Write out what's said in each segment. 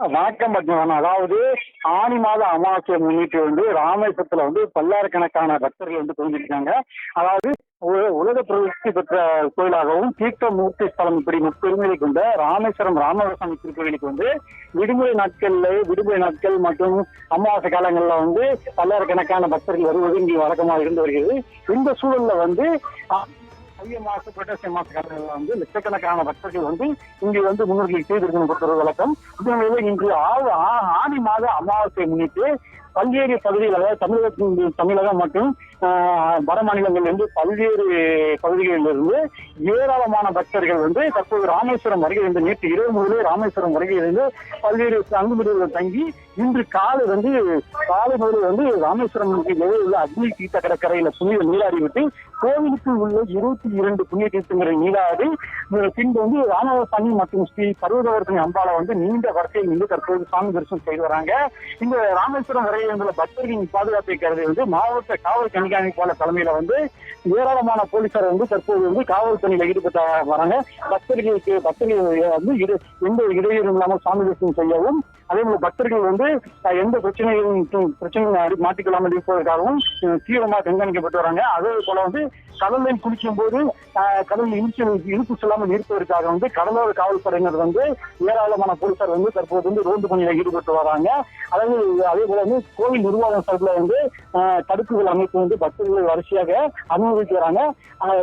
வணக்கம் பத்மநாபன். அதாவது ஆனி மாத அமாவாசையை முன்னிட்டு ராமேஸ்வரத்துல பல்லாயிரக்கணக்கான பக்தர்கள் குவிஞ்சிருக்காங்க. அதாவது உலக பிரசித்தி பெற்ற கோயிலாகவும் தீர்த்தமூர்த்தி ஸ்தலம் இப்படி முப்பெருமையை கொண்ட ராமேஸ்வரம் ராமவரசாமி திருக்கோயிலுக்கு விடுமுறை நாட்கள் மற்றும் அமாவாசை காலங்கள்ல பல்லாயிரக்கணக்கான பக்தர்கள் வருவது இங்கு வழக்கமாக இருந்து வருகிறது. இந்த சூழல்ல ஐய மாச புரட்டாசி மாச காலங்களில் லட்சக்கணக்கான பக்தர்கள் இங்கு முன்னோர்கள் செய்திருக்கணும் பொறுத்த வழக்கம். இதனால இன்று ஆனி மாத அமாவாசையை முன்னிட்டு பல்வேறு பகுதிகள், அதாவது தமிழகம் மற்றும் வட மாநிலங்களிலிருந்து பல்வேறு பகுதிகளிலிருந்து ஏராளமான பக்தர்கள் தற்போது ராமேஸ்வரம் வருகை இருந்து நேற்று இரவு முதலே ராமேஸ்வரம் வருகை இருந்து பல்வேறு தங்குமிடங்கள் தங்கி இன்று காலை முதலே ராமேஸ்வரம் உள்ள அக்னி தீர்த்த கடற்கரையில புனித நீராடி விட்டு கோவிலுக்கு உள்ள 22 புண்ணிய தீர்த்தங்களை நீராடி பின்பு ராமவரசாமி மற்றும் ஸ்ரீ பர்வதவர்த்தனி அம்பாளை நீண்ட வரிசையில் நின்று தற்போது சாமி தரிசனம் செய்து வராங்க. இந்த ராமேஸ்வரம் வரை பக்தர்களின் பாதுகாப்பை கருதி மாவட்ட காவல் கண்காணிப்பாளர் தலைமையில ஏராளமான போலீசார் தற்போது காவல் பணியில் ஈடுபட்டு வராங்க. பக்தர்கள் எந்த இடையூறும் இல்லாமல் சாமி தரிசனம் செய்யவும், அதே போல பக்தர்கள் எந்த பிரச்சனையும் மாட்டிக்கொள்ளாமல் இருப்பதற்காகவும் தீவிரமாக கண்காணிக்கப்பட்டு வராங்க. அதே போல கடலில் குளிக்கும் போது கடலில் இழுப்பு செல்லாமல் இருப்பதற்காக கடலோர காவல்படையினர் ஏராளமான போலீசார் தற்போது ரோந்து பணியில ஈடுபட்டு வராங்க. அதே போல கோவில் நிர்வாகம் சார்பில் தடுப்புகள் அமைப்பு பக்தர்களை வரிசையாக அனுமதித்து வராங்க.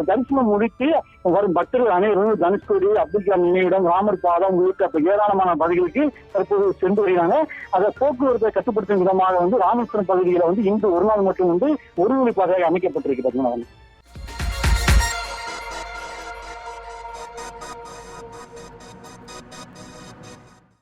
தரிசனம் முடித்து வரும் பக்தர்கள் அனைவரும் தனுஷ்கோடி, அப்துல் கலாம் நினைவிடம், ராமர் பாதம் உள்ளிட்ட ஏராளமான பகுதிகளுக்கு தற்போது சென்று வருகிறாங்க. அதை போக்குவரத்தை கட்டுப்படுத்தும் விதமாக ராமேஸ்வரம் பகுதியில் இன்று ஒரு நாள் மட்டும் ஒரு வழி பாதையாக அமைக்கப்பட்டிருக்கிறது.